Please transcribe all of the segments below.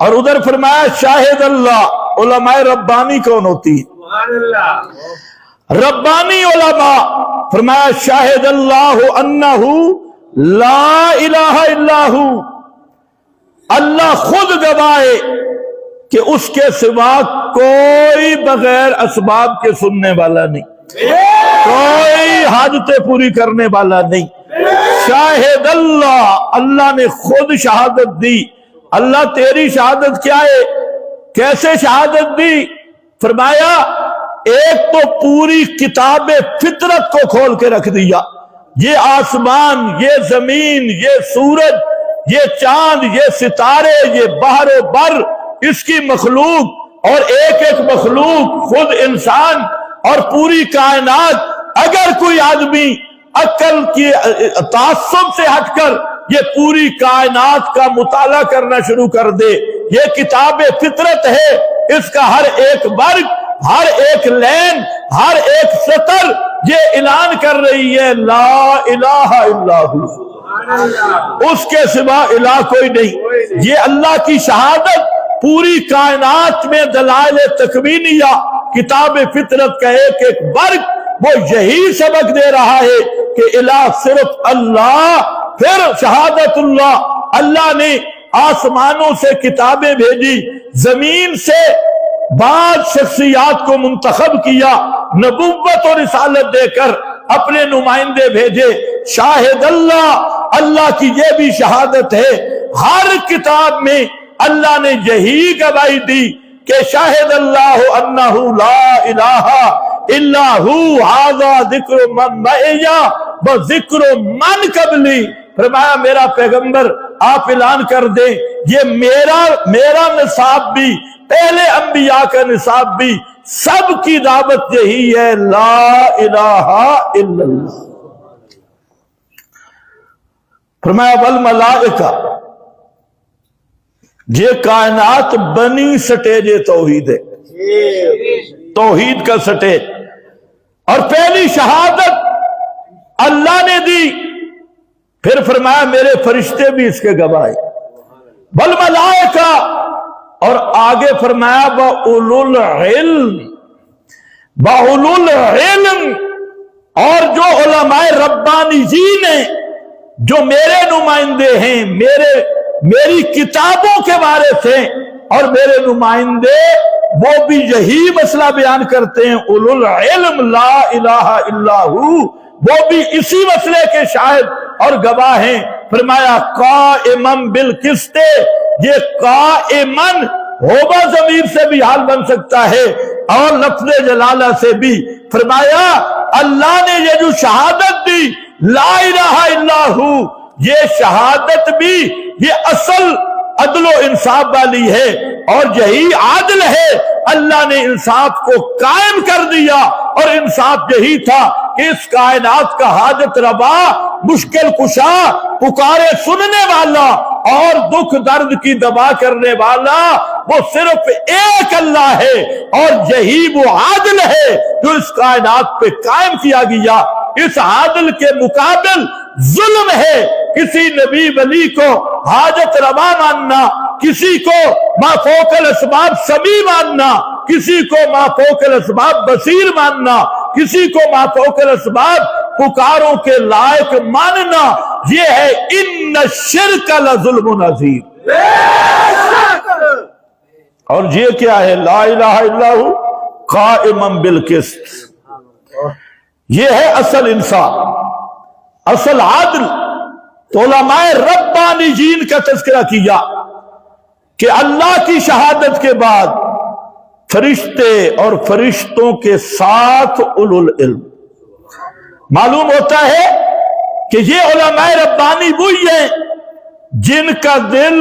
اور ادھر فرمایا شاہد اللہ، علماء ربانی کون ہوتی ہے؟ ربانی علماء، فرمایا شاہد اللہ انہ لا الہ الا ہو، اللہ خود گواہے کہ اس کے سوا کوئی بغیر اسباب کے سننے والا نہیں، کوئی حاجتیں پوری کرنے والا نہیں۔ شاہد اللہ، اللہ نے خود شہادت دی۔ اللہ تیری شہادت کیا ہے؟ کیسے شہادت دی؟ فرمایا ایک تو پوری کتاب فطرت کو کھول کے رکھ دیا، یہ آسمان، یہ زمین، یہ سورج، یہ چاند، یہ ستارے، یہ بحر و بر، اس کی مخلوق اور ایک ایک مخلوق، خود انسان اور پوری کائنات۔ اگر کوئی آدمی عقل کی تعصب سے ہٹ کر یہ پوری کائنات کا مطالعہ کرنا شروع کر دے، یہ کتاب فطرت ہے، اس کا ہر ایک برگ، ہر ایک لین، ہر ایک سطر یہ اعلان کر رہی ہے لا الہ الا ہو، اس کے سوا الہ کوئی نہیں۔ یہ اللہ کی شہادت پوری کائنات میں دلائل تکوینیہ، کتاب فطرت کا ایک ایک برگ وہ یہی سبق دے رہا ہے کہ الہ صرف اللہ۔ پھر شہادت اللہ، اللہ نے آسمانوں سے کتابیں بھیجی، زمین سے بعض شخصیات کو منتخب کیا، نبوت اور رسالت دے کر اپنے نمائندے بھیجے۔ شاہد اللہ، اللہ کی یہ بھی شہادت ہے، ہر کتاب میں اللہ نے یہی گواہی دی کہ شاہد اللہ انہ لا الہ الا ہو، ھذا ذکر من معی و ذکر من قبلی۔ فرمایا میرا پیغمبر آپ اعلان کر دیں یہ میرا نصاب بھی، پہلے انبیاء کا نصاب بھی، سب کی دعوت یہی ہے لا الہ الا اللہ۔ فرمایا والملائکہ، یہ کائنات بنی سٹیج توحید ہے، توحید کا سٹیج، اور پہلی شہادت اللہ نے دی۔ پھر فرمایا میرے فرشتے بھی اس کے گواہ ہیں، والملائکہ، اور آگے فرمایا وَأُولُو الْعِلْمِ، وَأُولُو الْعِلْمِ، اور جو علماء ربانیین ہیں، جو میرے نمائندے ہیں، میری کتابوں کے وارث ہیں اور میرے نمائندے، وہ بھی یہی مسئلہ بیان کرتے ہیں اولو العلم لا الہ الا ہو، وہ بھی اسی مسئلے کے شاہد اور گواہ ہیں۔ فرمایا قائمن بالقسط، یہ قائمن ہوبا ضمیر سے بھی حال بن سکتا ہے اور لفظ جلالہ سے بھی۔ فرمایا اللہ نے یہ جو شہادت دی لا الہ الا ہو، یہ شہادت بھی یہ اصل عدل و انصاف والی ہے اور یہی عادل ہے۔ اللہ نے انصاف کو قائم کر دیا اور انصاف یہی تھا کہ اس کائنات کا حاجت روا، مشکل کشا، پکارے سننے والا اور دکھ درد کی دوا کرنے والا وہ صرف ایک اللہ ہے، اور یہی وہ عادل ہے جو اس کائنات پہ قائم کیا گیا۔ اس عادل کے مقابل ظلم ہے کسی نبی ولی کو حاجت روا ماننا، کسی کو ما فوق الاسباب سمیع ماننا، کسی کو ما فوق الاسباب بصیر ماننا، کسی کو ما فوق الاسباب پکاروں کے لائق ماننا۔ یہ ہے ان الشرک لظلم عظیم۔ اور یہ کیا ہے لا الہ الا ہو قائمن بالقسط، یہ ہے اصل انصاف، اصل عدل۔ تو علماء ربانیین کا تذکرہ کیا کہ اللہ کی شہادت کے بعد فرشتے اور فرشتوں کے ساتھ اولو العلم۔ معلوم ہوتا ہے کہ یہ علماء ربانی وہی ہیں جن کا دل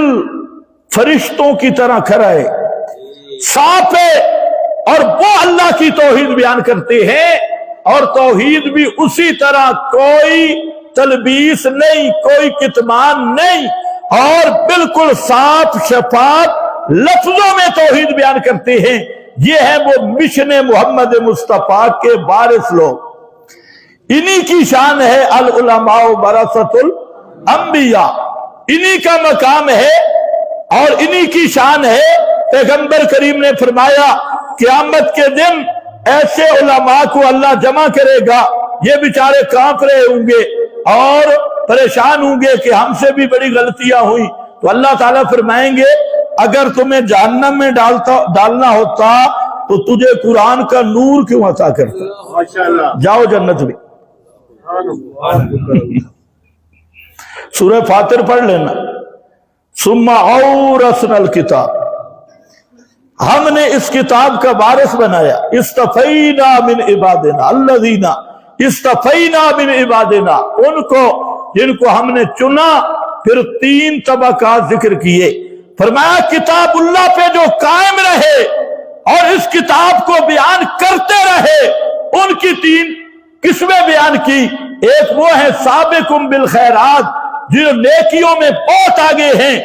فرشتوں کی طرح کھرا ہے، صاف ہے، اور وہ اللہ کی توحید بیان کرتے ہیں، اور توحید بھی اسی طرح کوئی تلبیس نہیں، کوئی کتمان نہیں، اور بالکل صاف شفاف لفظوں میں توحید بیان کرتے ہیں۔ یہ ہے وہ مشن محمد مصطفیٰ کے وارث لوگ، انہی کی شان ہے العلماء ورثۃ الانبیاء، انہی کا مقام ہے اور انہی کی شان ہے پیغمبر کریم نے فرمایا قیامت کے دن ایسے علماء کو اللہ جمع کرے گا، یہ بیچارے کانپ رہے ہوں گے اور پریشان ہوں گے کہ ہم سے بھی بڑی غلطیاں ہوئی، تو اللہ تعالیٰ فرمائیں گے اگر تمہیں جہنم میں ڈالنا ہوتا تو تجھے قرآن کا نور کیوں عطا کرتا، جاؤ جنت میں۔ سورہ فاطر پڑھ لینا۔ ثم اورثنا الکتاب، ہم نے اس کتاب کا وارث بنایا، استفینا من عبادنا الذین استفینا من عبادنا، ان کو جن کو ہم نے چنا۔ پھر 3 طبقات ذکر کیے، فرمایا کتاب اللہ پہ جو قائم رہے اور اس کتاب کو بیان کرتے رہے، ان کی 3 قسمیں بیان کی۔ ایک وہ ہے سابقم بالخیرات، جو نیکیوں میں بہت آگے ہیں۔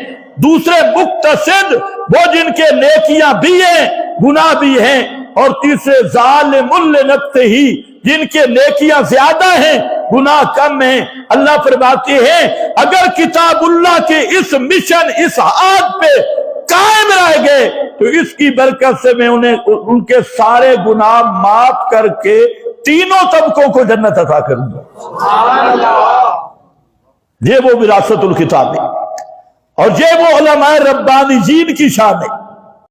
دوسرے مقتصد، وہ جن کے نیکیاں بھی ہیں گناہ بھی ہیں۔ اور تیسرے ظالم لنفسہ، جن کے نیکیاں زیادہ ہیں گناہ کم ہیں۔ اللہ فرماتے ہیں اگر کتاب اللہ کے اس مشن، اس عہد پہ قائم رہ گئے تو اس کی برکت سے میں انہیں ان کے سارے گناہ معاف کر کے 3 طبقوں کو جنت عطا کروں گا۔ یہ وہ وراثت الکتاب ہے، اور یہ وہ علماء ربانیین کی شان ہے۔